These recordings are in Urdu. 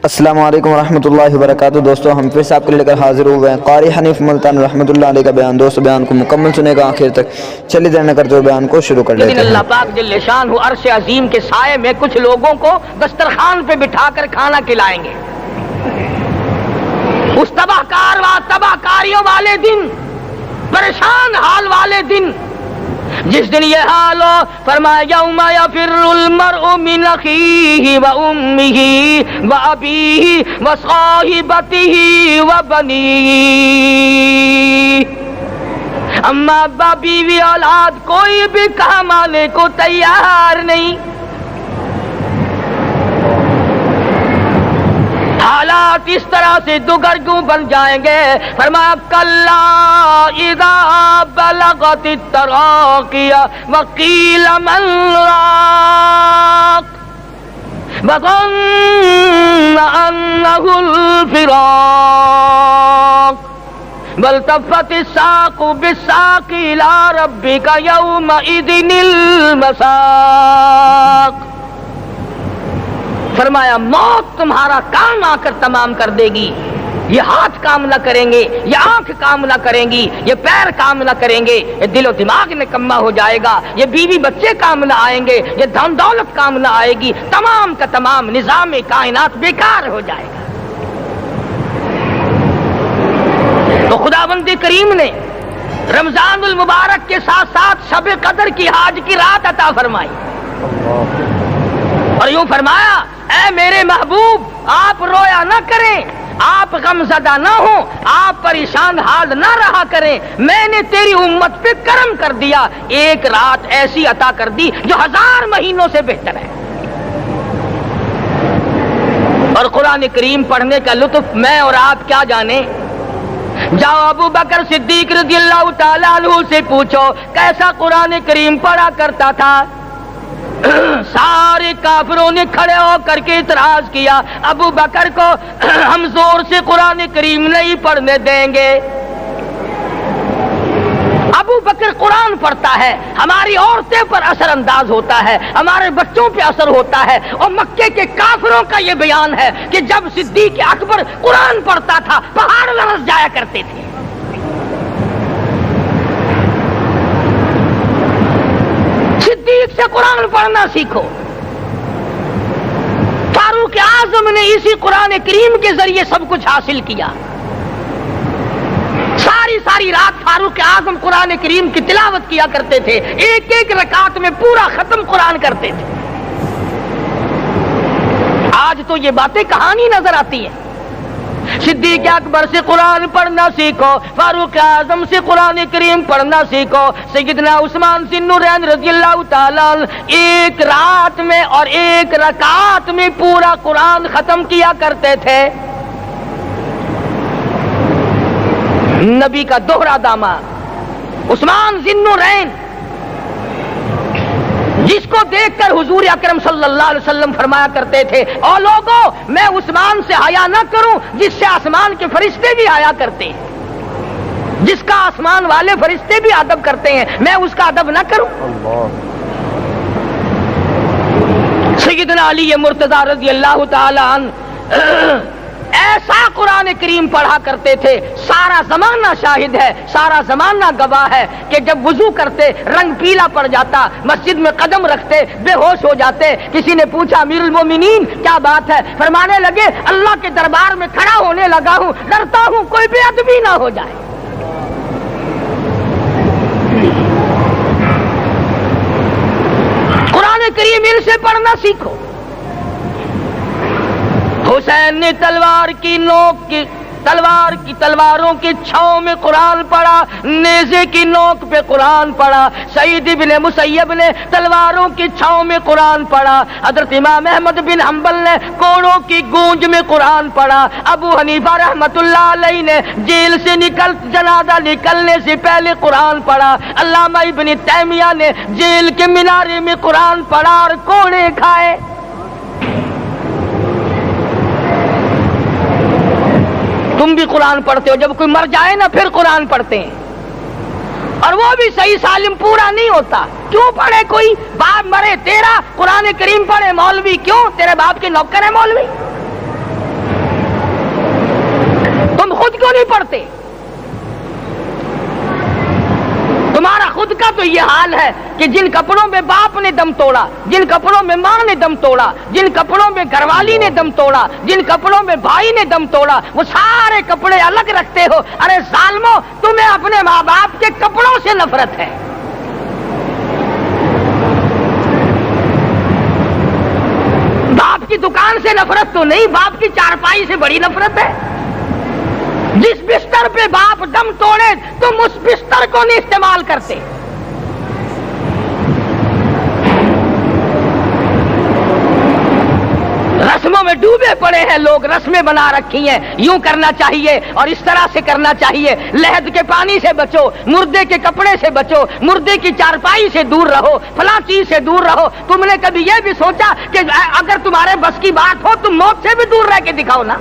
السلام علیکم ورحمۃ اللہ وبرکاتہ۔ دوستو ہم پھر سے آپ کے لیے لے کر حاضر ہوئے ہیں قاری حنیف ملتان رحمۃ اللہ علیہ کا بیان۔ دوستو بیان کو مکمل سنے گا آخر تک، چلیے دیر نہ کرتے ہوئے بیان کو شروع کر لیتے ہیں۔ اللہ پاک جل شان ہو عرش عظیم کے سائے میں کچھ لوگوں کو دسترخوان پہ بٹھا کر کھانا کھلائیں گے۔ اس تباہ کاریوں والے دن، پریشان حال والے دن، جس دن یہ حال ہو، فرمایا یوم یفر المرء من اخیہ و امہ و ابیہ و صاحبتہ و بنیہ۔ اما ابا بیوی اولاد کوئی بھی کام آنے کو تیار نہیں۔ حالات اس طرح سے دگرگوں بن جائیں گے۔ فرمایا کلا اذا بلغت التراقی وقیل من راق وظن انہ الفراق والتفت الساق بالساق الى ربک یومئذ المساق۔ فرمایا موت تمہارا کام آ کر تمام کر دے گی۔ یہ ہاتھ کام نہ کریں گے، یہ آنکھ کام نہ کریں گی، یہ پیر کام نہ کریں گے، یہ دل و دماغ نکما ہو جائے گا، یہ بیوی بچے کام نہ آئیں گے، یہ دھن دولت کام نہ آئے گی، تمام کا تمام نظام کائنات بیکار ہو جائے گا۔ تو خداوند کریم نے رمضان المبارک کے ساتھ ساتھ شب قدر کی حاج کی رات عطا فرمائی اور یوں فرمایا اے میرے محبوب آپ رویا نہ کریں، آپ غم زدہ نہ ہوں، آپ پریشان حال نہ رہا کریں، میں نے تیری امت پہ کرم کر دیا، ایک رات ایسی عطا کر دی جو 1000 مہینوں سے بہتر ہے۔ اور قرآن کریم پڑھنے کا لطف میں اور آپ کیا جانیں۔ جاؤ ابو بکر صدیق رضی اللہ تعالیٰ عنہ سے پوچھو کیسا قرآن کریم پڑھا کرتا تھا۔ سارے کافروں نے کھڑے ہو کر کے اعتراض کیا ابو بکر کو ہم زور سے قرآن کریم نہیں پڑھنے دیں گے۔ ابو بکر قرآن پڑھتا ہے، ہماری عورتیں پر اثر انداز ہوتا ہے، ہمارے بچوں پہ اثر ہوتا ہے، اور مکے کے کافروں کا یہ بیان ہے کہ جب صدیق اکبر قرآن پڑھتا تھا پہاڑ لرز جایا کرتے تھے۔ صدیق سے قرآن پڑھنا سیکھو۔ فاروق اعظم نے اسی قرآن کریم کے ذریعے سب کچھ حاصل کیا۔ ساری رات فاروق اعظم قرآن کریم کی تلاوت کیا کرتے تھے، ایک ایک رکعت میں پورا ختم قرآن کرتے تھے۔ آج تو یہ باتیں کہانی نظر آتی ہیں۔ صدیق اکبر سے قرآن پڑھنا سیکھو، فاروق اعظم سے قرآن کریم پڑھنا سیکھو۔ سیدنا عثمان ذی النورین رضی اللہ تعالیٰ ایک رات میں اور ایک رکعت میں پورا قرآن ختم کیا کرتے تھے۔ نبی کا دوہرا داماد عثمان ذی النورین، جس کو دیکھ کر حضور اکرم صلی اللہ علیہ وسلم فرمایا کرتے تھے او لوگوں میں عثمان سے حیا نہ کروں جس سے آسمان کے فرشتے بھی حیا کرتے ہیں، جس کا آسمان والے فرشتے بھی ادب کرتے ہیں، میں اس کا ادب نہ کروں۔ سیدنا علی مرتضی رضی اللہ تعالی عنہ ایسا قرآن کریم پڑھا کرتے تھے، سارا زمانہ شاہد ہے، سارا زمانہ گواہ ہے کہ جب وضو کرتے رنگ پیلا پڑ جاتا، مسجد میں قدم رکھتے بے ہوش ہو جاتے۔ کسی نے پوچھا امیر المومنین کیا بات ہے؟ فرمانے لگے اللہ کے دربار میں کھڑا ہونے لگا ہوں، ڈرتا ہوں کوئی بے ادبی نہ ہو جائے۔ قرآن کریم ان سے پڑھنا سیکھو۔ حسین نے تلواروں کی چھاؤں میں قرآن پڑھا، نیزے کی نوک پہ قرآن پڑھا۔ سعید بن مسیب نے تلواروں کی چھاؤں میں قرآن پڑھا۔ حضرت امام احمد بن حنبل نے کوڑوں کی گونج میں قرآن پڑھا۔ ابو حنیفہ رحمت اللہ علیہ نے جیل سے جنازہ نکلنے سے پہلے قرآن پڑھا۔ علامہ ابن تیمیہ نے جیل کے مینارے میں قرآن پڑھا اور کوڑے کھائے۔ تم بھی قرآن پڑھتے ہو، جب کوئی مر جائے نا پھر قرآن پڑھتے ہیں، اور وہ بھی صحیح سالم پورا نہیں ہوتا۔ کیوں پڑھے؟ کوئی باپ مرے تیرا قرآن کریم پڑھے مولوی، کیوں؟ تیرے باپ کے نوکر ہے مولوی؟ تو یہ حال ہے کہ جن کپڑوں میں باپ نے دم توڑا، جن کپڑوں میں ماں نے دم توڑا، جن کپڑوں میں گھر والی نے دم توڑا، جن کپڑوں میں بھائی نے دم توڑا، وہ سارے کپڑے الگ رکھتے ہو۔ ارے ظالمو، تمہیں اپنے ماں باپ کے کپڑوں سے نفرت ہے۔ باپ کی دکان سے نفرت تو نہیں، باپ کی چارپائی سے بڑی نفرت ہے۔ جس بستر پہ باپ دم توڑے تم اس بستر کو نہیں استعمال کرتے۔ رسموں میں ڈوبے پڑے ہیں لوگ، رسمیں بنا رکھی ہیں، یوں کرنا چاہیے اور اس طرح سے کرنا چاہیے، لہد کے پانی سے بچو، مردے کے کپڑے سے بچو، مردے کی چارپائی سے دور رہو، فلاں چیز سے دور رہو۔ تم نے کبھی یہ بھی سوچا کہ اگر تمہارے بس کی بات ہو تم موت سے بھی دور رہ کے دکھاؤ نا؟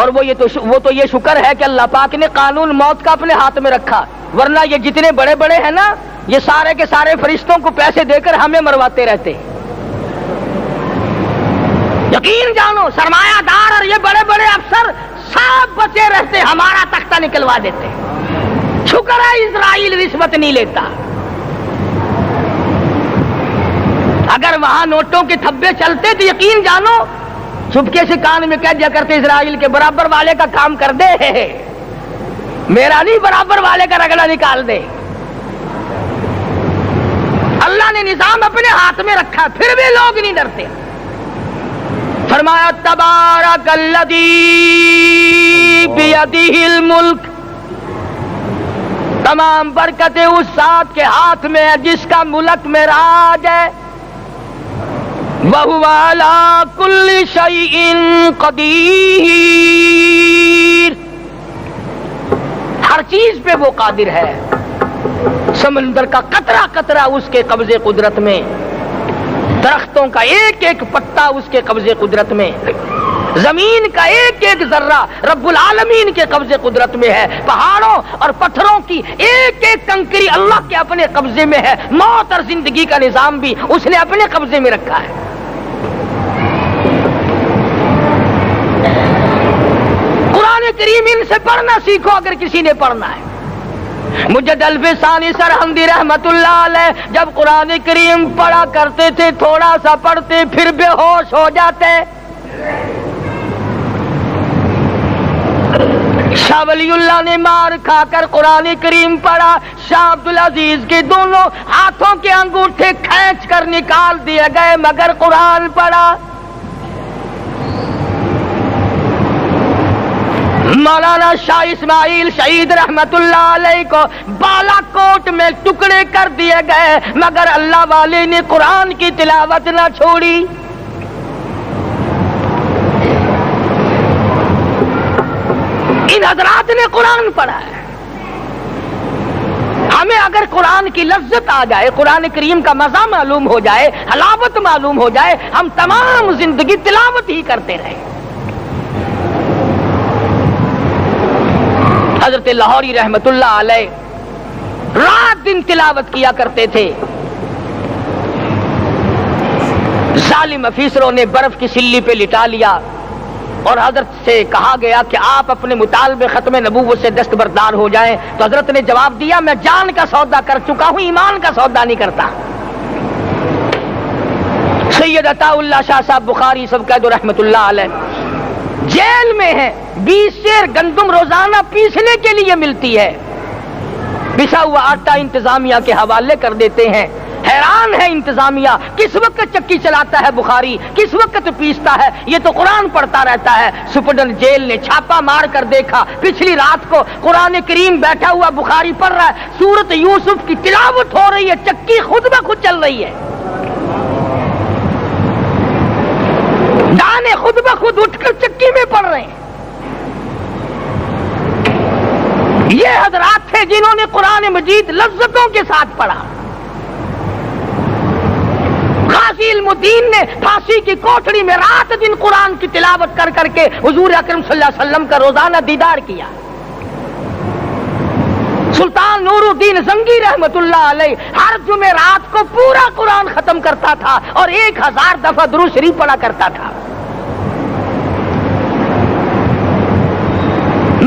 اور وہ تو یہ شکر ہے کہ اللہ پاک نے قانون موت کا اپنے ہاتھ میں رکھا، ورنہ یہ جتنے بڑے بڑے ہیں نا، یہ سارے کے سارے فرشتوں کو پیسے دے کر ہمیں مرواتے رہتے۔ یقین جانو، سرمایہ دار اور یہ بڑے بڑے افسر سب بچے رہتے، ہمارا تختہ نکلوا دیتے۔ شکر ہے اسرائیل رشوت نہیں لیتا۔ اگر وہاں نوٹوں کے تھبے چلتے تو یقین جانو چپکے سے کان میں کہہ دیا کرتے اسرائیل کے برابر والے کا کام کر دے، میرا نہیں، برابر والے کا رگڑا نکال دے۔ اللہ نے نظام اپنے ہاتھ میں رکھا، پھر بھی لوگ نہیں ڈرتے۔ فرمایا تبارک الذی بیدہ الملک، تمام برکتیں اس ذات کے ہاتھ میں ہے جس کا ملک میں راج ہے۔ وَهُوَ عَلَىٰ كُلِّ شَيْءٍ قَدِيرٌ، ہر چیز پہ وہ قادر ہے۔ سمندر کا قطرہ قطرہ اس کے قبضے قدرت میں، درختوں کا ایک ایک پتا اس کے قبضے قدرت میں، زمین کا ایک ایک ذرہ رب العالمین کے قبضے قدرت میں ہے، پہاڑوں اور پتھروں کی ایک ایک کنکری اللہ کے اپنے قبضے میں ہے، موت اور زندگی کا نظام بھی اس نے اپنے قبضے میں رکھا ہے۔ قرآن کریم ان سے پڑھنا سیکھو اگر کسی نے پڑھنا ہے۔ مجد الفسانی سرہندی رحمت اللہ علیہ جب قرآن کریم پڑھا کرتے تھے، تھوڑا سا پڑھتے پھر بے ہوش ہو جاتے۔ شاہ ولی اللہ نے مار کھا کر قرآن کریم پڑھا، شاہ عبدالعزیز کے دونوں ہاتھوں کے انگوٹھے کھینچ کر نکال دیے گئے، مگر قرآن پڑھا۔ مولانا شاہ اسماعیل شہید رحمت اللہ علیہ کو بالا کوٹ میں ٹکڑے کر دیے گئے، مگر اللہ والے نے قرآن کی تلاوت نہ چھوڑی۔ ان حضرات نے قرآن پڑھا ہے۔ ہمیں اگر قرآن کی لذت آ جائے، قرآن کریم کا مزہ معلوم ہو جائے، حلاوت معلوم ہو جائے، ہم تمام زندگی تلاوت ہی کرتے رہیں۔ حضرت لاہوری رحمت اللہ علیہ رات دن تلاوت کیا کرتے تھے۔ ظالم افیسروں نے برف کی سلی پہ لٹا لیا اور حضرت سے کہا گیا کہ آپ اپنے مطالبے ختم نبوت سے دستبردار ہو جائیں، تو حضرت نے جواب دیا میں جان کا سودا کر چکا ہوں، ایمان کا سودا نہیں کرتا۔ سید عطا اللہ شاہ صاحب بخاری سب قید رحمت اللہ علیہ جیل میں ہیں، 20 سیر گندم روزانہ پیسنے کے لیے ملتی ہے، پسا ہوا آٹا انتظامیہ کے حوالے کر دیتے ہیں۔ حیران ہے انتظامیہ، کس وقت چکی چلاتا ہے بخاری، کس وقت پیستا ہے، یہ تو قرآن پڑھتا رہتا ہے۔ سپرڈن جیل نے چھاپا مار کر دیکھا، پچھلی رات کو قرآن کریم بیٹھا ہوا بخاری پڑھ رہا ہے، سورت یوسف کی تلاوت ہو رہی ہے، چکی خود بخود چل رہی ہے، دانے خود بخود اٹھ کر چکی میں پڑھ رہے ہیں۔ یہ حضرات تھے جنہوں نے قرآن مجید لذتوں کے ساتھ پڑھا۔ غازی علم الدین نے پھانسی کی کوٹڑی میں رات دن قرآن کی تلاوت کر کر کے حضور اکرم صلی اللہ علیہ وسلم کا روزانہ دیدار کیا۔ سلطان نور الدین زنگی رحمت اللہ علیہ ہر جمعرات کو پورا قرآن ختم کرتا تھا اور 1000 دفعہ درود شریف پڑھا کرتا تھا۔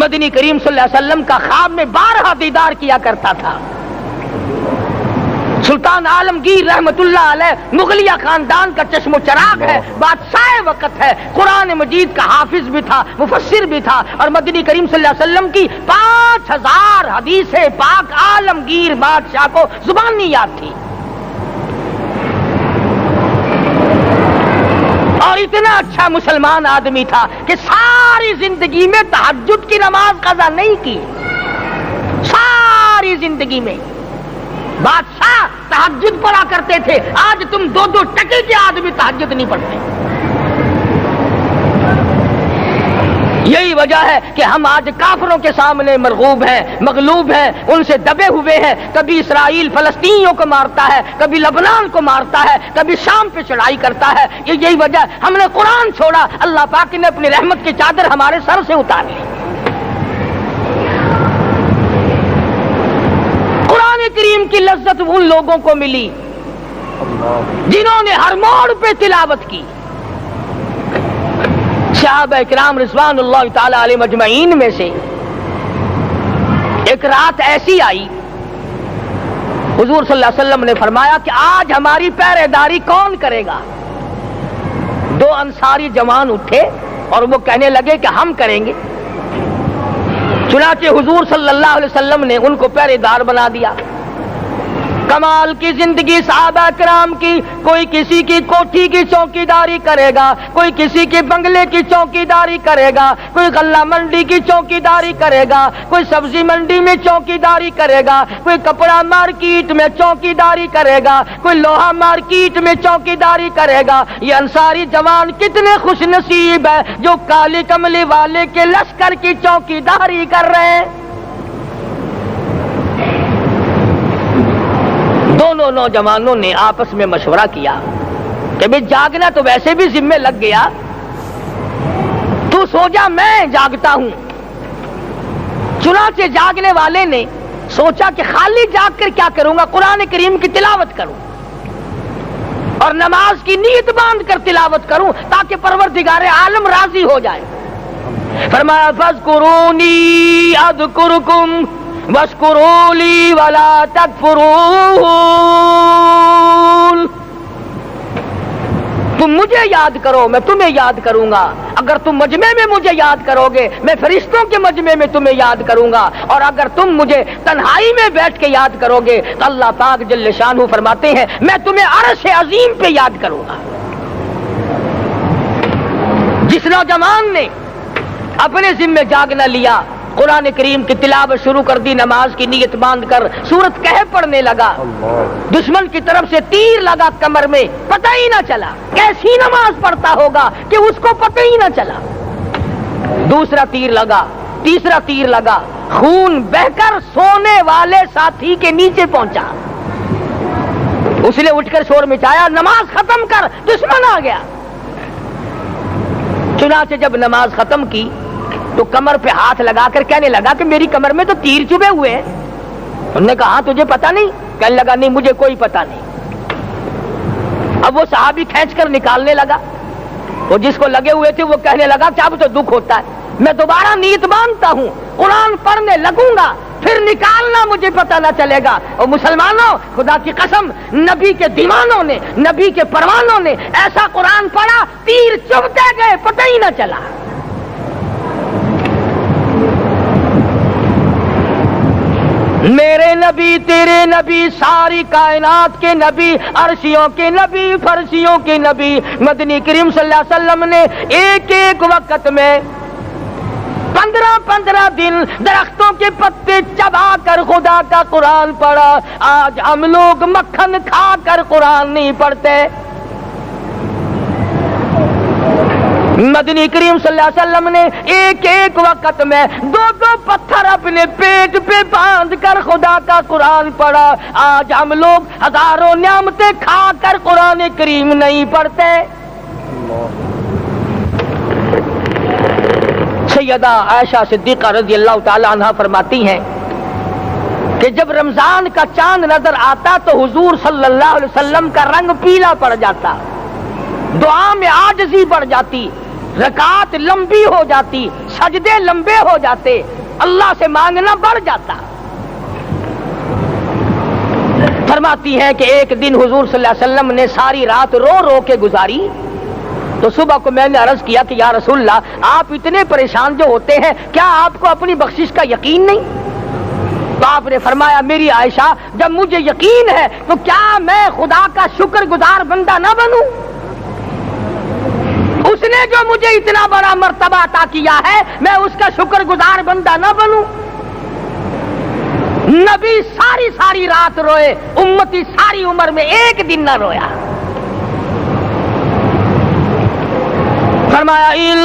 مدنی کریم صلی اللہ علیہ وسلم کا خواب میں 12 دیدار کیا کرتا تھا۔ سلطان عالمگیر رحمت اللہ علیہ مغلیہ خاندان کا چشم و چراغ ہے، بادشاہ وقت ہے، قرآن مجید کا حافظ بھی تھا، مفسر بھی تھا، اور مدنی کریم صلی اللہ علیہ وسلم کی 5000 حدیث پاک عالمگیر بادشاہ کو زبانی یاد تھی، اور اتنا اچھا مسلمان آدمی تھا کہ ساری زندگی میں تہجد کی نماز قضا نہیں کی، ساری زندگی میں۔ بادشاہ تہجد پڑھا کرتے تھے، آج تم 2 ٹکے کے آدمی تہجد نہیں پڑھتے۔ یہی وجہ ہے کہ ہم آج کافروں کے سامنے مرغوب ہیں، مغلوب ہیں، ان سے دبے ہوئے ہیں۔ کبھی اسرائیل فلسطینیوں کو مارتا ہے، کبھی لبنان کو مارتا ہے، کبھی شام پہ چڑھائی کرتا ہے۔ یہی وجہ، ہم نے قرآن چھوڑا، اللہ پاک نے اپنی رحمت کی چادر ہمارے سر سے اتار لی۔ قرآن کریم کی لذت ان لوگوں کو ملی جنہوں نے ہر موڑ پہ تلاوت کی۔ صحابہ کرام رضوان اللہ تعالی علیہ مجمعین میں سے ایک رات ایسی آئی، حضور صلی اللہ علیہ وسلم نے فرمایا کہ آج ہماری پہرے داری کون کرے گا؟ 2 انصاری جوان اٹھے اور وہ کہنے لگے کہ ہم کریں گے۔ چنانچہ حضور صلی اللہ علیہ وسلم نے ان کو پہرے دار بنا دیا۔ کمال کی زندگی صحابہ کرام کی، کوئی کسی کی کوٹھی کی چوکیداری کرے گا، کوئی کسی کے بنگلے کی چوکیداری کرے گا، کوئی غلہ منڈی کی چوکیداری کرے گا، کوئی سبزی منڈی میں چوکیداری کرے گا، کوئی کپڑا مارکیٹ میں چوکیداری کرے گا، کوئی لوہا مارکیٹ میں چوکیداری کرے گا۔ یہ انصاری جوان کتنے خوش نصیب ہے جو کالی کملی والے کے لشکر کی چوکیداری کر رہے ہیں۔ دونوں نوجوانوں نے آپس میں مشورہ کیا کہ بھئی جاگنا تو ویسے بھی ذمہ لگ گیا، تو سو جا، میں جاگتا ہوں۔ چنانچہ جاگنے والے نے سوچا کہ خالی جاگ کر کیا کروں گا، قرآن کریم کی تلاوت کروں اور نماز کی نیت باندھ کر تلاوت کروں تاکہ پروردگار عالم راضی ہو جائے۔ فرمایا فاذکرونی اذکرکم واشکروا لی ولا تکفرون، تم مجھے یاد کرو میں تمہیں یاد کروں گا، اگر تم مجمع میں مجھے یاد کرو گے میں فرشتوں کے مجمع میں تمہیں یاد کروں گا، اور اگر تم مجھے تنہائی میں بیٹھ کے یاد کرو گے تو اللہ پاک جل شانہ فرماتے ہیں میں تمہیں عرش عظیم پہ یاد کروں گا۔ جس نوجوان نے اپنے ذمہ جاگنا لیا، قرآن کریم کی تلاوت شروع کر دی، نماز کی نیت باندھ کر سورت کہف پڑھنے لگا، دشمن کی طرف سے تیر لگا کمر میں، پتہ ہی نہ چلا کیسی نماز پڑھتا ہوگا کہ اس کو پتہ ہی نہ چلا۔ دوسرا تیر لگا، تیسرا تیر لگا، خون بہ کر سونے والے ساتھی کے نیچے پہنچا۔ اس نے اٹھ کر شور مچایا، نماز ختم کر، دشمن آ گیا۔ چنانچہ جب نماز ختم کی تو کمر پہ ہاتھ لگا کر کہنے لگا کہ میری کمر میں تو تیر چبھے ہوئے ہیں۔ انہوں نے کہا تجھے پتا نہیں؟ کہنے لگا نہیں مجھے کوئی پتا نہیں۔ اب وہ صحابی کھینچ کر نکالنے لگا، وہ جس کو لگے ہوئے تھے وہ کہنے لگا کہ اب تو دکھ ہوتا ہے، میں دوبارہ نیت باندھتا ہوں، قرآن پڑھنے لگوں گا، پھر نکالنا مجھے پتہ نہ چلے گا۔ اور مسلمانوں خدا کی قسم، نبی کے دیوانوں نے، نبی کے پروانوں نے ایسا قرآن پڑھا تیر چبھتے گئے، پتہ ہی نہ چلا۔ میرے نبی تیرے نبی، ساری کائنات کے نبی، عرشیوں کے نبی، فرشیوں کے نبی، مدنی کریم صلی اللہ علیہ وسلم نے ایک ایک وقت میں 15 دن درختوں کے پتے چبا کر خدا کا قرآن پڑھا۔ آج ہم لوگ مکھن کھا کر قرآن نہیں پڑھتے۔ مدنی کریم صلی اللہ علیہ وسلم نے ایک ایک وقت میں 2 پتھر اپنے پیٹ پہ باندھ کر خدا کا قرآن پڑھا۔ آج ہم لوگ ہزاروں نعمتیں کھا کر قرآن کریم نہیں پڑھتے۔ سیدہ عائشہ صدیقہ رضی اللہ تعالی عنہا فرماتی ہیں کہ جب رمضان کا چاند نظر آتا تو حضور صلی اللہ علیہ وسلم کا رنگ پیلا پڑ جاتا، دعا میں عاجزی بڑھ جاتی، رکعت لمبی ہو جاتی، سجدے لمبے ہو جاتے، اللہ سے مانگنا بڑھ جاتا۔ فرماتی ہیں کہ ایک دن حضور صلی اللہ علیہ وسلم نے ساری رات رو رو کے گزاری، تو صبح کو میں نے عرض کیا کہ یا رسول اللہ، آپ اتنے پریشان جو ہوتے ہیں، کیا آپ کو اپنی بخشش کا یقین نہیں؟ تو آپ نے فرمایا میری عائشہ، جب مجھے یقین ہے تو کیا میں خدا کا شکر گزار بندہ نہ بنوں؟ اس نے جو مجھے اتنا بڑا مرتبہ عطا کیا ہے، میں اس کا شکر گزار بندہ نہ بنوں؟ نبی ساری رات روئے، امتی ساری عمر میں ایک دن نہ رویا۔ فرمایا ان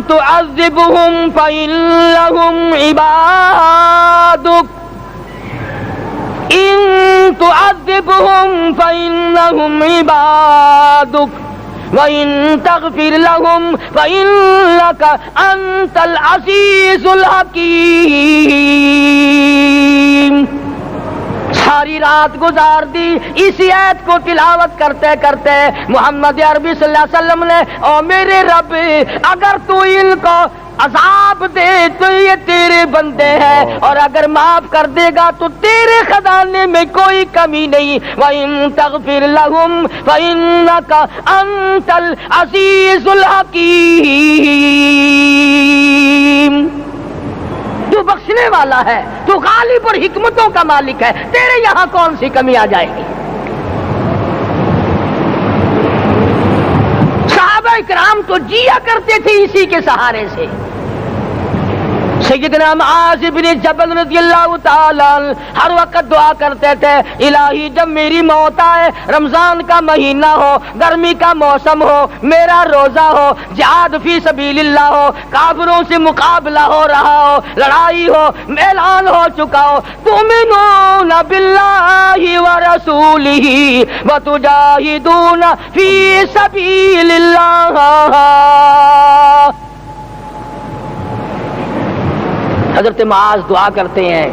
تعذبهم فإنهم عبادك، ان تعذبهم فإنهم عبادك وَإِن تَغْفِرْ لَهُمْ فَإِنَّكَ أَنْتَ الْعَزِيزُ الْحَكِيمُ۔ ساری رات گزار دی اسی آیت کو تلاوت کرتے کرتے محمد عربی صلی اللہ علیہ وسلم نے، او میرے رب، اگر تو ان کو عذاب دے تو یہ تیرے بندے ہیں، اور اگر معاف کر دے گا تو تیرے خزانے میں کوئی کمی نہیں۔ وَإِن تَغْفِرْ لَهُمْ فَإِنَّكَ أَنْتَ الْعَزِيزُ الْحَكِيمُ۔ تو بخشنے والا ہے، تو غالب اور حکمتوں کا مالک ہے، تیرے یہاں کون سی کمی آ جائے گی؟ صحابہ کرام تو جیا کرتے تھے اسی کے سہارے سے۔ سیدنا معاذ بن جبل رضی اللہ تعالی ہر وقت دعا کرتے تھے، الہی جب میری موت آئے، رمضان کا مہینہ ہو، گرمی کا موسم ہو، میرا روزہ ہو، جہاد فی سبیل اللہ ہو، کافروں سے مقابلہ ہو رہا ہو، لڑائی ہو، اعلان ہو چکا ہو، تؤمنون باللہ ورسولہ وتجاہدون فی سبیل اللہ۔ حضرت معاذ دعا کرتے ہیں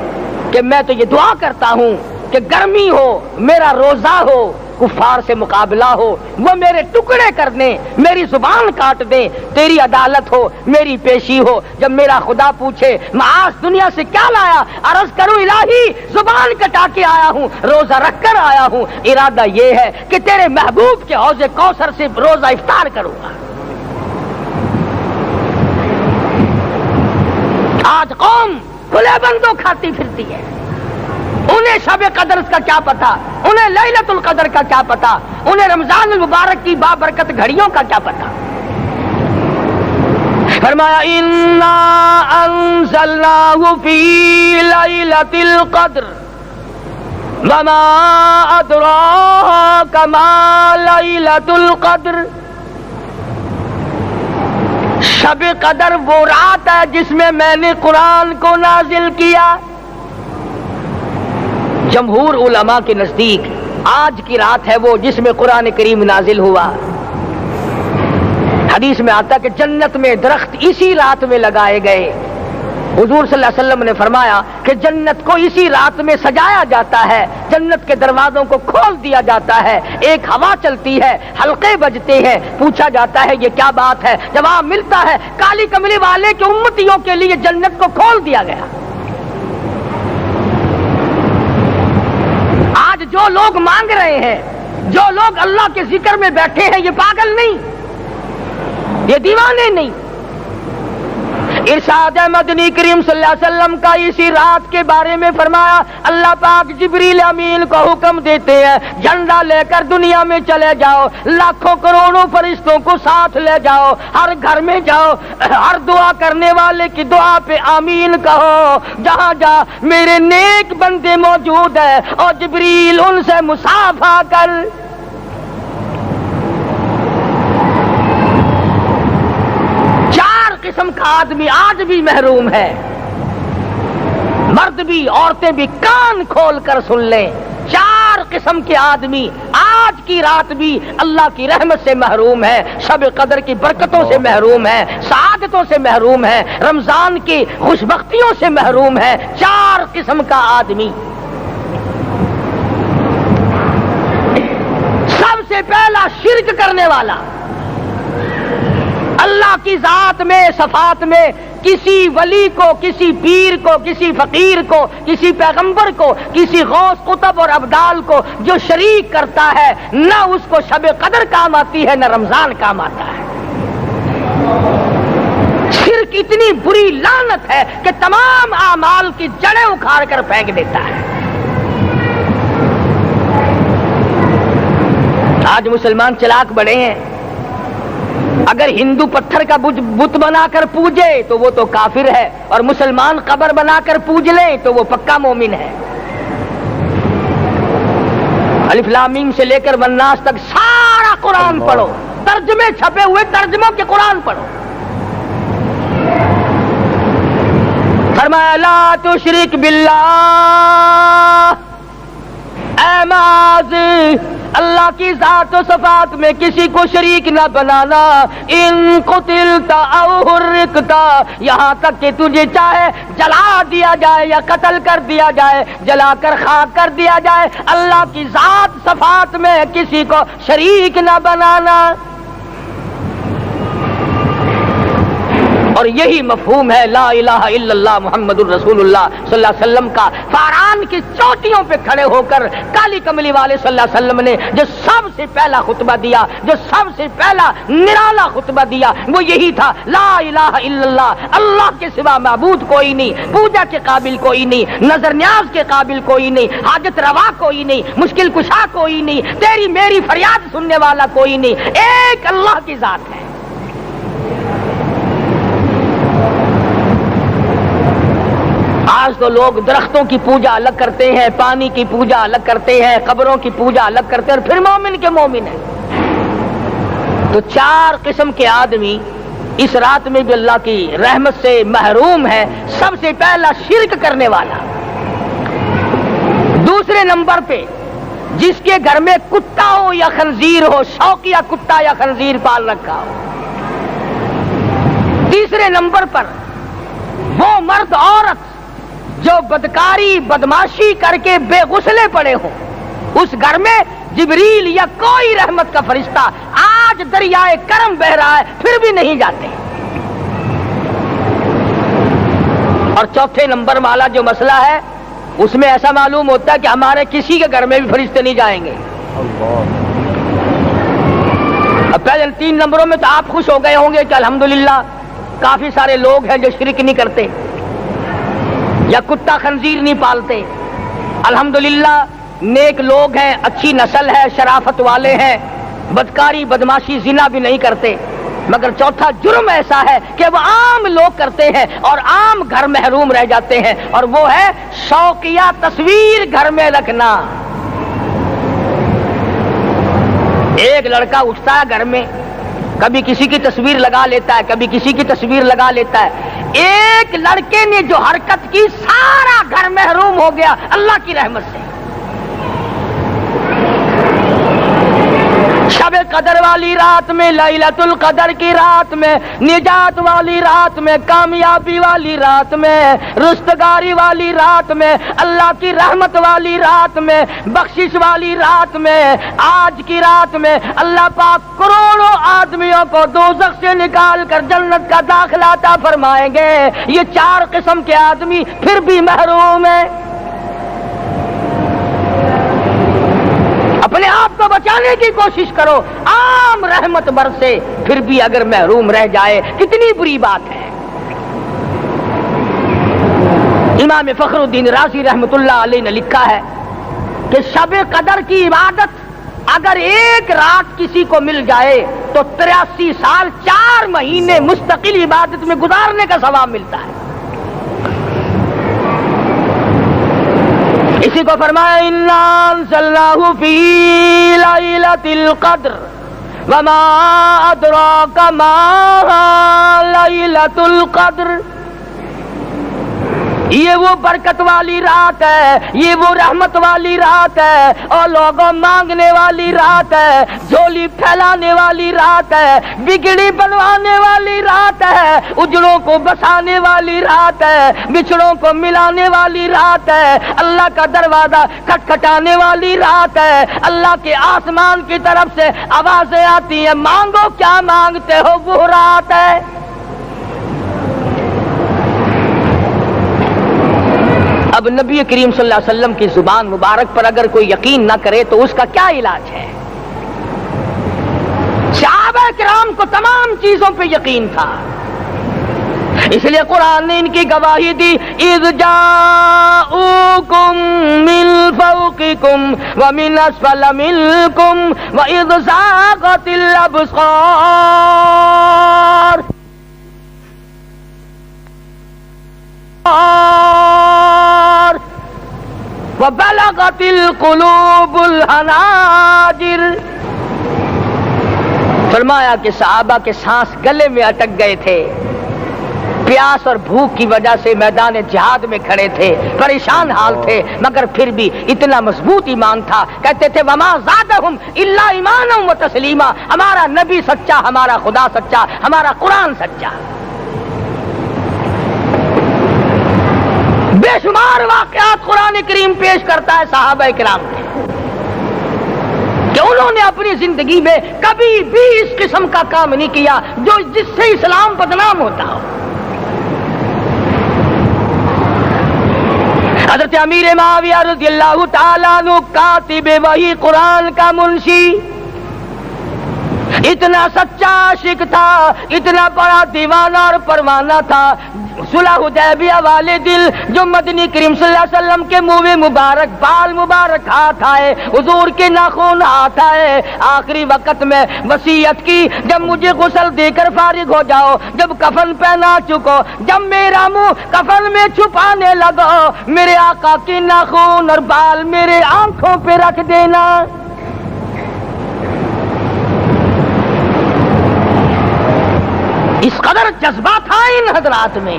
کہ میں تو یہ دعا کرتا ہوں کہ گرمی ہو، میرا روزہ ہو، کفار سے مقابلہ ہو، وہ میرے ٹکڑے کر دیں، میری زبان کاٹ دیں، تیری عدالت ہو، میری پیشی ہو۔ جب میرا خدا پوچھے معاذ دنیا سے کیا لایا، عرض کروں الہی زبان کٹا کے آیا ہوں، روزہ رکھ کر آیا ہوں، ارادہ یہ ہے کہ تیرے محبوب کے حوض کوثر سے روزہ افطار کروں گا۔ آج قوم کھلے بندوں کھاتی پھرتی ہے، انہیں شب قدر کا کیا پتا، انہیں لیلۃ القدر کا کیا پتا، انہیں رمضان المبارک کی بابرکت گھڑیوں کا کیا پتا۔ فرمایا انا انزلناہ فی لیلۃ القدر وما ادراک ما لیلۃ القدر۔ شب قدر وہ رات ہے جس میں میں نے قرآن کو نازل کیا۔ جمہور علماء کے نزدیک آج کی رات ہے وہ جس میں قرآن کریم نازل ہوا۔ حدیث میں آتا کہ جنت میں درخت اسی رات میں لگائے گئے۔ حضور صلی اللہ علیہ وسلم نے فرمایا کہ جنت کو اسی رات میں سجایا جاتا ہے، جنت کے دروازوں کو کھول دیا جاتا ہے، ایک ہوا چلتی ہے، حلقے بجتے ہیں، پوچھا جاتا ہے یہ کیا بات ہے، جواب ملتا ہے کالی کملی والے کے امتیوں کے لیے جنت کو کھول دیا گیا۔ آج جو لوگ مانگ رہے ہیں، جو لوگ اللہ کے ذکر میں بیٹھے ہیں، یہ پاگل نہیں، یہ دیوانے نہیں۔ ارشاد مدنی کریم صلی اللہ علیہ وسلم کا اسی رات کے بارے میں فرمایا، اللہ پاک جبریل امین کو حکم دیتے ہیں جھنڈا لے کر دنیا میں چلے جاؤ، لاکھوں کروڑوں فرشتوں کو ساتھ لے جاؤ، ہر گھر میں جاؤ، ہر دعا کرنے والے کی دعا پہ آمین کہو، جہاں جا میرے نیک بندے موجود ہیں، اور جبریل ان سے مصافحہ کر۔ قسم کا آدمی آج بھی محروم ہے، مرد بھی عورتیں بھی کان کھول کر سن لیں، چار قسم کے آدمی آج کی رات بھی اللہ کی رحمت سے محروم ہے، شب قدر کی برکتوں سے محروم ہے، سعادتوں سے محروم ہے، رمضان کی خوشبختیوں سے محروم ہے۔ چار قسم کا آدمی۔ سب سے پہلا شرک کرنے والا، اللہ اللہ کی ذات میں صفات میں کسی ولی کو، کسی پیر کو، کسی فقیر کو، کسی پیغمبر کو، کسی غوث قطب اور ابدال کو جو شریک کرتا ہے، نہ اس کو شب قدر کام آتی ہے، نہ رمضان کام آتا ہے۔ شرک اتنی بری لعنت ہے کہ تمام اعمال کی جڑیں اکھاڑ کر پھینک دیتا ہے۔ آج مسلمان چلاک بڑے ہیں، اگر ہندو پتھر کا بت بنا کر پوجے تو وہ تو کافر ہے، اور مسلمان قبر بنا کر پوج لیں تو وہ پکا مومن ہے۔ الف لام میم سے لے کر والناس تک سارا قرآن پڑھو، ترجمے چھپے ہوئے ترجموں کے قرآن پڑھو۔ فرمایا لا تشرک باللہ، اے معاذ اللہ کی ذات و صفات میں کسی کو شریک نہ بنانا۔ ان قتلت او حرقت، یہاں تک کہ تجھے چاہے جلا دیا جائے یا قتل کر دیا جائے، جلا کر خاک کر دیا جائے، اللہ کی ذات صفات میں کسی کو شریک نہ بنانا۔ اور یہی مفہوم ہے لا الہ الا اللہ محمد الرسول اللہ صلی اللہ علیہ وسلم کا۔ فاران کی چوٹیوں پہ کھڑے ہو کر کالی کملی والے صلی اللہ علیہ وسلم نے جو سب سے پہلا خطبہ دیا، جو سب سے پہلا نرالا خطبہ دیا، وہ یہی تھا لا الہ الا اللہ، اللہ کے سوا معبود کوئی نہیں، پوجا کے قابل کوئی نہیں، نظر نیاز کے قابل کوئی نہیں، حاجت روا کوئی نہیں، مشکل کشا کوئی نہیں، تیری میری فریاد سننے والا کوئی نہیں، ایک اللہ کی ذات ہے۔ آج تو لوگ درختوں کی پوجا الگ کرتے ہیں، پانی کی پوجا الگ کرتے ہیں، قبروں کی پوجا الگ کرتے ہیں، اور پھر مومن کے مومن ہیں۔ تو چار قسم کے آدمی اس رات میں بھی اللہ کی رحمت سے محروم ہے۔ سب سے پہلا شرک کرنے والا، دوسرے نمبر پہ جس کے گھر میں کتا ہو یا خنزیر ہو، شوقیہ کتا یا خنزیر پال رکھا ہو، تیسرے نمبر پر وہ مرد عورت جو بدکاری بدماشی کر کے بے غسلے پڑے ہوں، اس گھر میں جبریل یا کوئی رحمت کا فرشتہ آج دریائے کرم بہ رہا ہے پھر بھی نہیں جاتے۔ اور چوتھے نمبر والا جو مسئلہ ہے اس میں ایسا معلوم ہوتا ہے کہ ہمارے کسی کے گھر میں بھی فرشتے نہیں جائیں گے۔ اب پہلے 3 نمبروں میں تو آپ خوش ہو گئے ہوں گے کہ الحمدللہ کافی سارے لوگ ہیں جو شرک نہیں کرتے یا کتا خنزیر نہیں پالتے، الحمدللہ نیک لوگ ہیں، اچھی نسل ہے، شرافت والے ہیں، بدکاری بدماشی زنا بھی نہیں کرتے۔ مگر چوتھا جرم ایسا ہے کہ وہ عام لوگ کرتے ہیں اور عام گھر محروم رہ جاتے ہیں، اور وہ ہے شوقیہ تصویر گھر میں رکھنا۔ ایک لڑکا اٹھتا ہے گھر میں، کبھی کسی کی تصویر لگا لیتا ہے، کبھی کسی کی تصویر لگا لیتا ہے۔ ایک لڑکے نے جو حرکت کی سارا گھر محروم ہو گیا اللہ کی رحمت سے۔ شب قدر والی رات میں، لیلۃ القدر کی رات میں، نجات والی رات میں، کامیابی والی رات میں، رستگاری والی رات میں، اللہ کی رحمت والی رات میں، بخشش والی رات میں، آج کی رات میں اللہ پاک کروڑوں آدمیوں کو دوزخ سے نکال کر جنت کا داخلہ عطا فرمائیں گے۔ یہ 4 قسم کے آدمی پھر بھی محروم ہیں۔ اپنے آپ کو بچانے کی کوشش کرو، عام رحمت برسے پھر بھی اگر محروم رہ جائے کتنی بری بات ہے۔ امام فخر الدین رازی رحمت اللہ علیہ نے لکھا ہے کہ شب قدر کی عبادت اگر ایک رات کسی کو مل جائے تو 83 سال 4 مہینے مستقل عبادت میں گزارنے کا ثواب ملتا ہے۔ اسی کو فرمایا انا انزلناہ فی لیلۃ القدر وما ادراک ما لیلۃ القدر۔ یہ وہ برکت والی رات ہے، یہ وہ رحمت والی رات ہے، اور لوگوں مانگنے والی رات ہے، جھولی پھیلانے والی رات ہے، بگڑی بنوانے والی رات ہے، اجڑوں کو بسانے والی رات ہے، بچھڑوں کو ملانے والی رات ہے، اللہ کا دروازہ کھٹکھٹانے والی رات ہے، اللہ کے آسمان کی طرف سے آوازیں آتی ہیں، مانگو کیا مانگتے ہو، وہ رات ہے۔ اب نبی کریم صلی اللہ علیہ وسلم کی زبان مبارک پر اگر کوئی یقین نہ کرے تو اس کا کیا علاج ہے؟ صحابہ کرام کو تمام چیزوں پہ یقین تھا، اس لیے قرآن نے ان کی گواہی دی، اذ جاءوکم من فوقکم ومن اسفل منکم واذ زاغت الابصار وبلغت القلوب الحناجر۔ فرمایا کہ صحابہ کے سانس گلے میں اٹک گئے تھے، پیاس اور بھوک کی وجہ سے میدان جہاد میں کھڑے تھے، پریشان حال تھے، مگر پھر بھی اتنا مضبوط ایمان تھا، کہتے تھے وما زادہم الا ایمانا و تسلیما، ہمارا نبی سچا، ہمارا خدا سچا، ہمارا قرآن سچا۔ بے شمار واقعات قرآن کریم پیش کرتا ہے صحابہ کرام کے کہ انہوں نے اپنی زندگی میں کبھی بھی اس قسم کا کام نہیں کیا جو جس سے اسلام بدنام ہوتا ہو۔ حضرت امیر معاویہ رضی اللہ تعالیٰ عنہ کاتب وحی قرآن کا منشی اتنا سچا عاشق تھا، اتنا بڑا دیوانہ اور پروانہ تھا، صلح حدیبیہ والے دل جو مدنی کریم صلی اللہ علیہ وسلم کے منہ مبارک، بال مبارک ہاتھ آئے، حضور کے ناخن ہاتھ آئے، آخری وقت میں وصیت کی جب مجھے غسل دے کر فارغ ہو جاؤ، جب کفن پہنا چکو، جب میرا منہ کفن میں چھپانے لگو، میرے آقا کے ناخن اور بال میرے آنکھوں پہ رکھ دینا۔ اس قدر جذبہ تھا ان حضرات میں،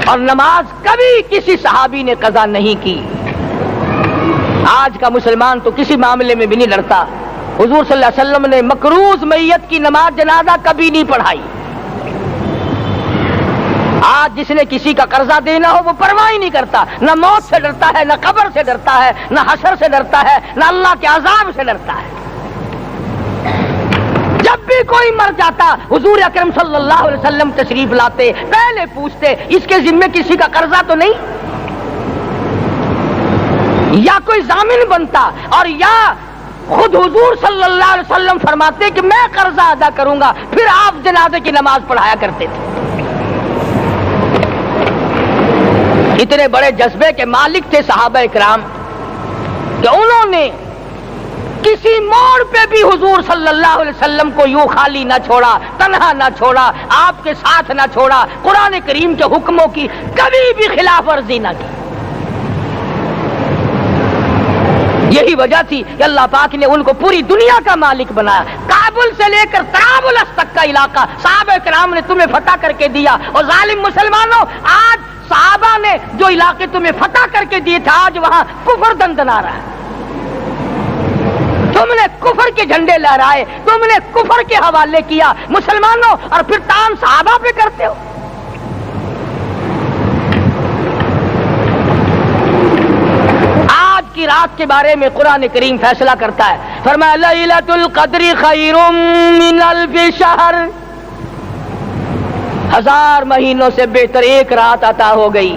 اور نماز کبھی کسی صحابی نے قضا نہیں کی۔ آج کا مسلمان تو کسی معاملے میں بھی نہیں لڑتا، حضور صلی اللہ علیہ وسلم نے مقروض میت کی نماز جنازہ کبھی نہیں پڑھائی۔ آج جس نے کسی کا قرضہ دینا ہو وہ پرواہ ہی نہیں کرتا، نہ موت سے ڈرتا ہے، نہ قبر سے ڈرتا ہے، نہ حشر سے ڈرتا ہے، نہ اللہ کے عذاب سے ڈرتا ہے۔ جب بھی کوئی مر جاتا حضور اکرم صلی اللہ علیہ وسلم تشریف لاتے، پہلے پوچھتے اس کے ذمے کسی کا قرضہ تو نہیں، یا کوئی ضامن بنتا، اور یا خود حضور صلی اللہ علیہ وسلم فرماتے کہ میں قرضہ ادا کروں گا، پھر آپ جنازے کی نماز پڑھایا کرتے تھے۔ اتنے بڑے جذبے کے مالک تھے صحابہ کرام کہ انہوں نے کسی موڑ پہ بھی حضور صلی اللہ علیہ وسلم کو یوں خالی نہ چھوڑا، تنہا نہ چھوڑا، آپ کے ساتھ نہ چھوڑا، قرآن کریم کے حکموں کی کبھی بھی خلاف ورزی نہ کی۔ یہی وجہ تھی کہ اللہ پاک نے ان کو پوری دنیا کا مالک بنایا، کابل سے لے کر طرابلس تک کا علاقہ صحابہ کرام نے تمہیں فتح کر کے دیا۔ اور ظالم مسلمانوں، آج صحابہ نے جو علاقے تمہیں فتح کر کے دیے تھے، آج وہاں کفر دندنا رہا ہے۔ تم نے کفر کے جھنڈے لہرائے، تم نے کفر کے حوالے کیا مسلمانوں، اور پھر تان صحابہ پہ کرتے ہو۔ آج کی رات کے بارے میں قرآن کریم فیصلہ کرتا ہے، فرمایا لیلۃ القدر خیر من الف شہر، 1000 مہینوں سے بہتر ایک رات عطا ہو گئی۔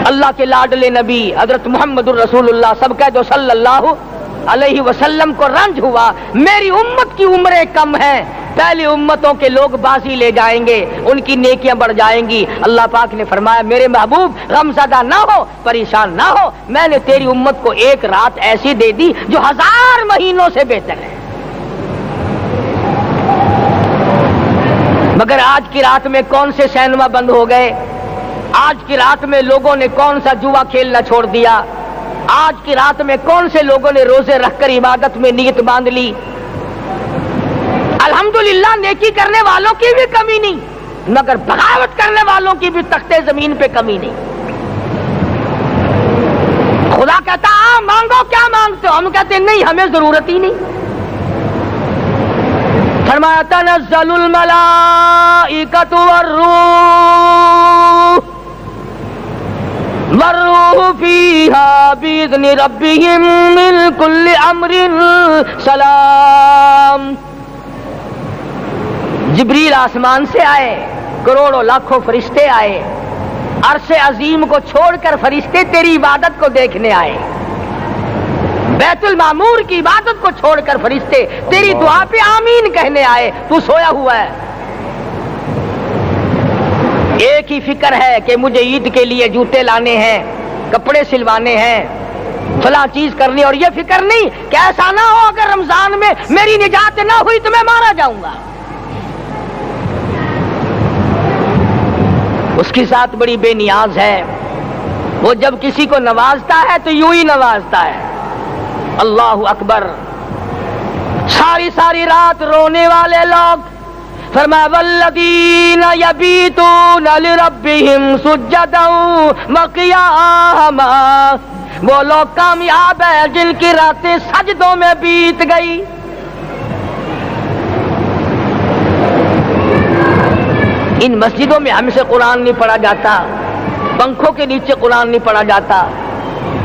اللہ کے لاڈلے نبی حضرت محمد الرسول اللہ سب کہہ دو صلی اللہ علیہ وسلم کو رنج ہوا، میری امت کی عمریں کم ہیں، پہلی امتوں کے لوگ بازی لے جائیں گے، ان کی نیکیاں بڑھ جائیں گی۔ اللہ پاک نے فرمایا میرے محبوب غمزدہ نہ ہو، پریشان نہ ہو، میں نے تیری امت کو ایک رات ایسی دے دی جو 1000 مہینوں سے بہتر ہے۔ مگر آج کی رات میں کون سے سینما بند ہو گئے، آج کی رات میں لوگوں نے کون سا جوا کھیلنا چھوڑ دیا، آج کی رات میں کون سے لوگوں نے روزے رکھ کر عبادت میں نیت باندھ لی۔ الحمدللہ نیکی کرنے والوں کی بھی کمی نہیں، مگر بغاوت کرنے والوں کی بھی تختے زمین پہ کمی نہیں۔ خدا کہتا مانگو کیا مانگتے ہو، ہم کہتے ہیں نہیں ہمیں ضرورت ہی نہیں۔ فرمایا تنزل الملائکۃ والروح فیہا بإذن ربہم من کل امر سلام۔ جبریل آسمان سے آئے، کروڑوں لاکھوں فرشتے آئے، عرش عظیم کو چھوڑ کر فرشتے تیری عبادت کو دیکھنے آئے، بیت المعمور کی عبادت کو چھوڑ کر فرشتے تیری دعا پہ آمین کہنے آئے، تو سویا ہوا ہے۔ ایک ہی فکر ہے کہ مجھے عید کے لیے جوتے لانے ہیں، کپڑے سلوانے ہیں، فلاں چیز کرنی، اور یہ فکر نہیں کہ ایسا نہ ہو اگر رمضان میں میری نجات نہ ہوئی تو میں مارا جاؤں گا۔ اس کی ذات بڑی بے نیاز ہے، وہ جب کسی کو نوازتا ہے تو یوں ہی نوازتا ہے۔ اللہ اکبر۔ ساری ساری رات رونے والے لوگ، فرمایا والذین یبیتون لربہم سجدا وقیاما، وہ لوگ کامیاب ہیں جن کی راتیں سجدوں میں بیت گئی۔ ان مسجدوں میں ہم سے قرآن نہیں پڑھا جاتا، پنکھوں کے نیچے قرآن نہیں پڑھا جاتا۔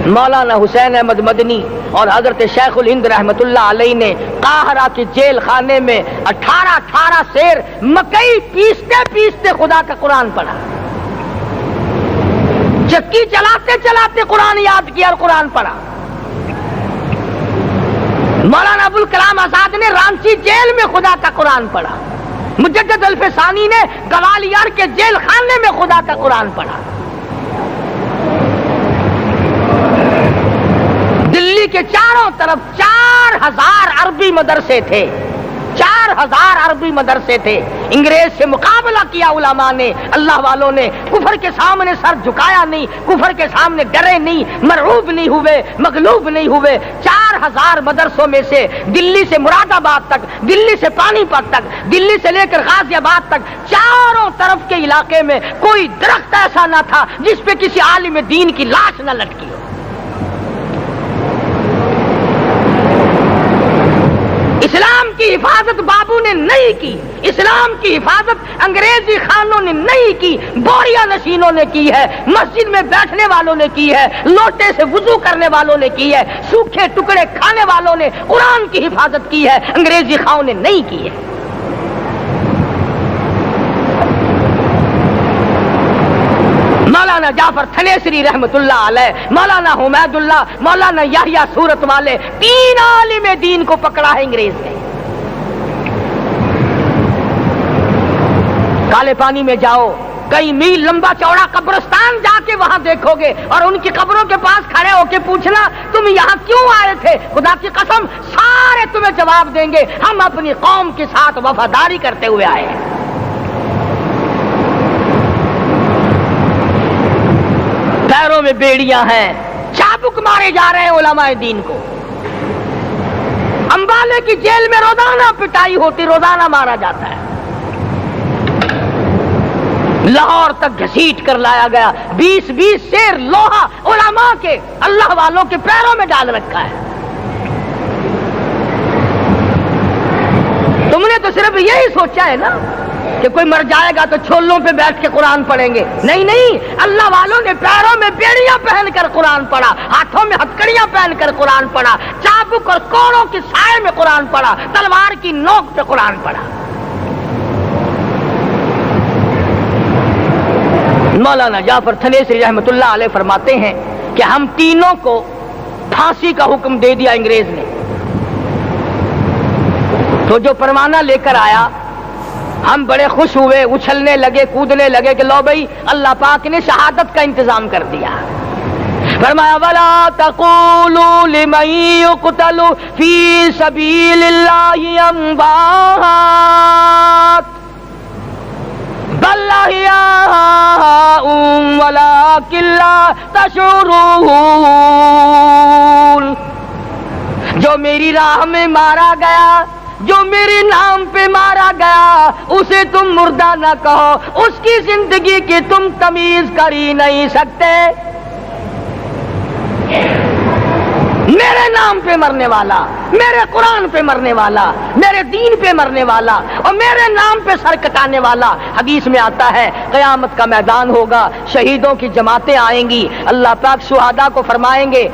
مولانا حسین احمد مدنی اور حضرت شیخ الہند رحمت اللہ علیہ نے قاہرہ کے جیل خانے میں 18 سیر مکئی پیستے پیستے خدا کا قرآن پڑھا، چکی چلاتے چلاتے قرآن یاد کیا اور قرآن پڑھا۔ مولانا ابوالکلام آزاد نے رانچی جیل میں خدا کا قرآن پڑھا، مجدد الفسانی نے گوالیار کے جیل خانے میں خدا کا قرآن پڑھا۔ دلی کے چاروں طرف 4000 عربی مدرسے تھے، 4000 عربی مدرسے تھے۔ انگریز سے مقابلہ کیا علماء نے، اللہ والوں نے، کفر کے سامنے سر جھکایا نہیں، کفر کے سامنے ڈرے نہیں، مرعوب نہیں ہوئے، مغلوب نہیں ہوئے۔ 4000 مدرسوں میں سے دلی سے مراد آباد تک، دلی سے پانی پت تک، دلی سے لے کر غازی آباد تک، چاروں طرف کے علاقے میں کوئی درخت ایسا نہ تھا جس پہ کسی عالم دین کی لاش نہ لٹکی ہو۔ اسلام کی حفاظت بابو نے نہیں کی، اسلام کی حفاظت انگریزی خانوں نے نہیں کی، بوریا نشینوں نے کی ہے، مسجد میں بیٹھنے والوں نے کی ہے، لوٹے سے وضو کرنے والوں نے کی ہے، سوکھے ٹکڑے کھانے والوں نے قرآن کی حفاظت کی ہے، انگریزی خانوں نے نہیں کی ہے۔ مولانا جعفر تھنیسری رحمت اللہ علیہ، مولانا حمید اللہ، مولانا یحییٰ صورت والے، 3 عالم دین کو پکڑا ہے انگریز نے۔ کالے پانی میں جاؤ، کئی میل لمبا چوڑا قبرستان جا کے وہاں دیکھو گے، اور ان کی قبروں کے پاس کھڑے ہو کے پوچھنا تم یہاں کیوں آئے تھے، خدا کی قسم سارے تمہیں جواب دیں گے ہم اپنی قوم کے ساتھ وفاداری کرتے ہوئے آئے ہیں۔ پیروں میں بیڑیاں ہیں، چابک مارے جا رہے ہیں علماء دین کو۔ امبالے کی جیل میں روزانہ پٹائی ہوتی، روزانہ مارا جاتا ہے۔ لاہور تک گھسیٹ کر لایا گیا، 20 سیر لوہا علماء کے، اللہ والوں کے پیروں میں ڈال رکھا ہے۔ تم نے تو صرف یہی سوچا ہے نا کہ کوئی مر جائے گا تو چھولوں پہ بیٹھ کے قرآن پڑھیں گے، نہیں نہیں، اللہ والوں نے پیروں میں بیڑیاں پہن کر قرآن پڑھا، ہاتھوں میں ہتکڑیاں پہن کر قرآن پڑھا، چابک اور کوڑوں کے سائے میں قرآن پڑھا، تلوار کی نوک پہ قرآن پڑھا۔ مولانا جعفر تھنیسری رحمت اللہ علیہ فرماتے ہیں کہ ہم تینوں کو پھانسی کا حکم دے دیا انگریز نے، تو جو پروانہ لے کر آیا ہم بڑے خوش ہوئے، اچھلنے لگے، کودنے لگے کہ لو بھائی اللہ پاک نے شہادت کا انتظام کر دیا۔ فرمایا وَلَا تَقُولُوا لِمَن يُقْتَلُ فِي سَبِيلِ اللَّهِ أَمْوَاتٌ بَلْ أَحْيَاءٌ وَلَٰكِن لَّا تَشْعُرُونَ۔ جو میری راہ میں مارا گیا جو میرے نام پہ مارا گیا اسے تم مردہ نہ کہو، اس کی زندگی کی تم تمیز کر ہی نہیں سکتے۔ میرے نام پہ مرنے والا، میرے قرآن پہ مرنے والا، میرے دین پہ مرنے والا اور میرے نام پہ سر کٹانے والا، حدیث میں آتا ہے قیامت کا میدان ہوگا، شہیدوں کی جماعتیں آئیں گی، اللہ پاک شہداء کو فرمائیں گے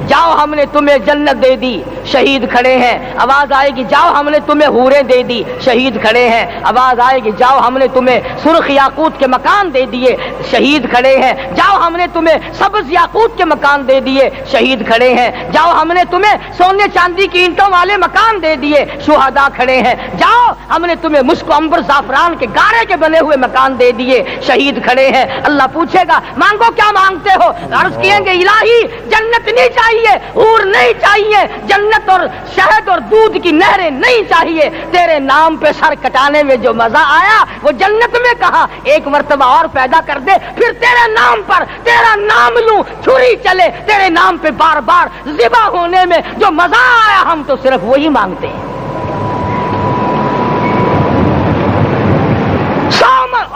جاؤ ہم نے تمہیں جنت دے دی، شہید کھڑے ہیں، آواز آئے گی جاؤ ہم نے تمہیں حوریں دے دی، شہید کھڑے ہیں، آواز آئے گی جاؤ ہم نے تمہیں سرخ یاقوت کے مکان دے دیے، شہید کھڑے ہیں، جاؤ ہم نے تمہیں سبز یاقوت کے مکان دے دیے، شہید کھڑے ہیں، جاؤ ہم نے تمہیں سونے چاندی کی اینٹوں والے مکان دے دیے، شہداء کھڑے ہیں، جاؤ ہم نے تمہیں مشک و عنبر زعفران کے گارے کے بنے ہوئے مکان دے دیے، شہید کھڑے ہیں۔ اللہ پوچھے گا مانگو کیا مانگتے ہو؟ عرض کیے گے الہی جنت نہیں چاہیے، حور نہیں چاہیے، جنت اور شہد اور دودھ کی نہریں نہیں چاہیے، تیرے نام پہ سر کٹانے میں جو مزہ آیا وہ جنت میں کہا، ایک مرتبہ اور پیدا کر دے پھر تیرے نام پر تیرا نام لوں، چھری چلے تیرے نام پہ بار بار ذبح ہونے میں جو مزہ آیا، ہم تو صرف وہی مانگتے ہیں۔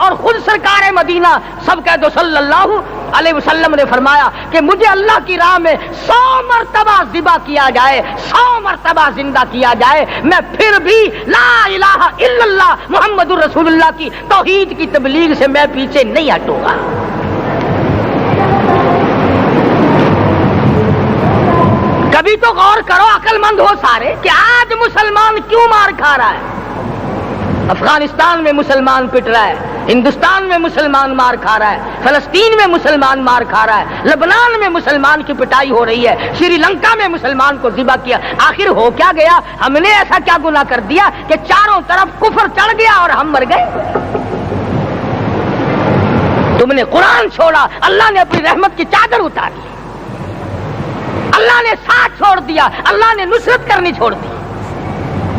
اور خود سرکار مدینہ سب کہہ دو صلی اللہ علیہ وسلم نے فرمایا کہ مجھے اللہ کی راہ میں 100 مرتبہ ذبح کیا جائے، 100 مرتبہ زندہ کیا جائے، میں پھر بھی لا الہ الا اللہ محمد الرسول اللہ کی توحید کی تبلیغ سے میں پیچھے نہیں ہٹوں گا۔ کبھی تو غور کرو عقل مند ہو سارے کہ آج مسلمان کیوں مار کھا رہا ہے؟ افغانستان میں مسلمان پٹ رہا ہے، ہندوستان میں مسلمان مار کھا رہا ہے، فلسطین میں مسلمان مار کھا رہا ہے، لبنان میں مسلمان کی پٹائی ہو رہی ہے، سری لنکا میں مسلمان کو ذبح کیا، آخر ہو کیا گیا؟ ہم نے ایسا کیا گناہ کر دیا کہ چاروں طرف کفر چڑھ گیا اور ہم مر گئے؟ تم نے قرآن چھوڑا، اللہ نے اپنی رحمت کی چادر اتار دی، اللہ نے ساتھ چھوڑ دیا، اللہ نے نصرت کرنی چھوڑ دی،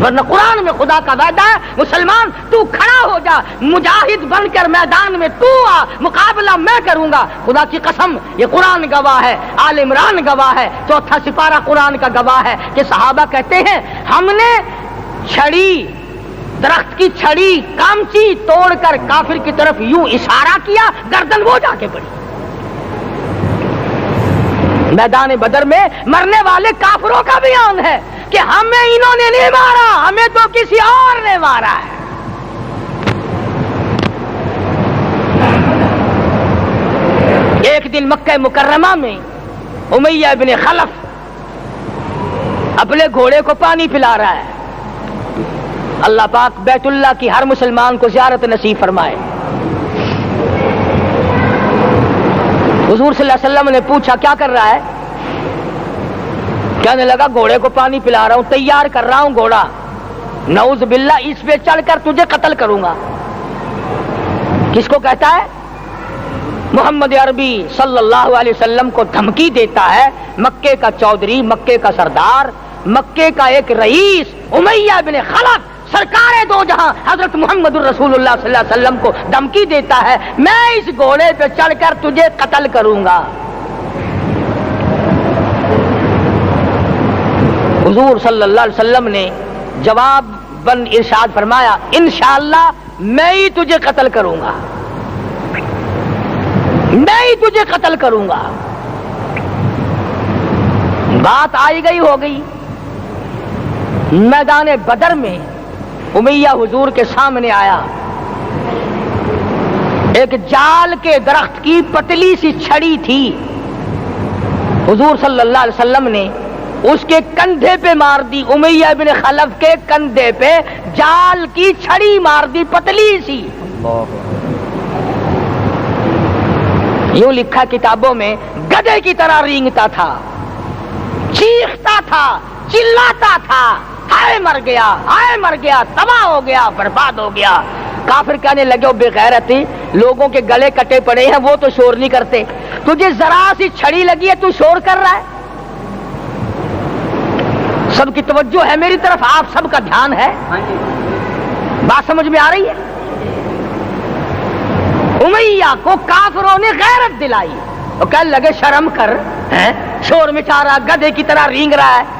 ورنہ قرآن میں خدا کا وعدہ ہے مسلمان تو کھڑا ہو جا، مجاہد بن کر میدان میں تو آ، مقابلہ میں کروں گا، خدا کی قسم یہ قرآن گواہ ہے، آل عمران گواہ ہے، 4واں سپارہ قرآن کا گواہ ہے کہ صحابہ کہتے ہیں ہم نے چھڑی، درخت کی چھڑی کامچی توڑ کر کافر کی طرف یوں اشارہ کیا، گردن وہ جا کے پڑی۔ میدان بدر میں مرنے والے کافروں کا بیان ہے کہ ہمیں انہوں نے نہیں مارا، ہمیں تو کسی اور نے مارا ہے۔ ایک دن مکہ مکرمہ میں امیہ ابن خلف اپنے گھوڑے کو پانی پلا رہا ہے، اللہ پاک بیت اللہ کی ہر مسلمان کو زیارت نصیب فرمائے۔ حضور صلی اللہ علیہ وسلم نے پوچھا کیا کر رہا ہے؟ کہنے لگا گھوڑے کو پانی پلا رہا ہوں، تیار کر رہا ہوں گھوڑا، نعوذ باللہ اس پہ چڑھ کر تجھے قتل کروں گا۔ کس کو کہتا ہے؟ محمد عربی صلی اللہ علیہ وسلم کو دھمکی دیتا ہے، مکے کا چودھری، مکے کا سردار، مکے کا ایک رئیس امیہ بن خلف سرکار دو جہاں حضرت محمد الرسول اللہ صلی اللہ علیہ وسلم کو دھمکی دیتا ہے میں اس گھوڑے پہ چڑھ کر تجھے قتل کروں گا۔ حضور صلی اللہ علیہ وسلم نے جواب بن ارشاد فرمایا انشاءاللہ میں ہی تجھے قتل کروں گا، میں ہی تجھے قتل کروں گا۔ بات آئی گئی ہو گئی، میدان بدر میں امیہ حضور کے سامنے آیا، ایک جال کے درخت کی پتلی سی چھڑی تھی، حضور صلی اللہ علیہ وسلم نے اس کے کندھے پہ مار دی، امیہ بن خلف کے کندھے پہ جال کی چھڑی مار دی پتلی سی۔ یوں لکھا کتابوں میں گدھے کی طرح رینگتا تھا، چیختا تھا، چلاتا تھا، ہائے مر گیا، ہائے مر گیا، تباہ ہو گیا، برباد ہو گیا۔ کافر کہنے لگے بے غیرتی، لوگوں کے گلے کٹے پڑے ہیں وہ تو شور نہیں کرتے، تجھے ذرا سی چھڑی لگی ہے تو شور کر رہا ہے۔ سب کی توجہ ہے میری طرف، آپ سب کا دھیان ہے، بات سمجھ میں آ رہی ہے؟ امیہ کو کافروں نے غیرت دلائی، وہ کہنے لگے شرم کر، شور مچا رہا، گدھے کی طرح رینگ رہا ہے۔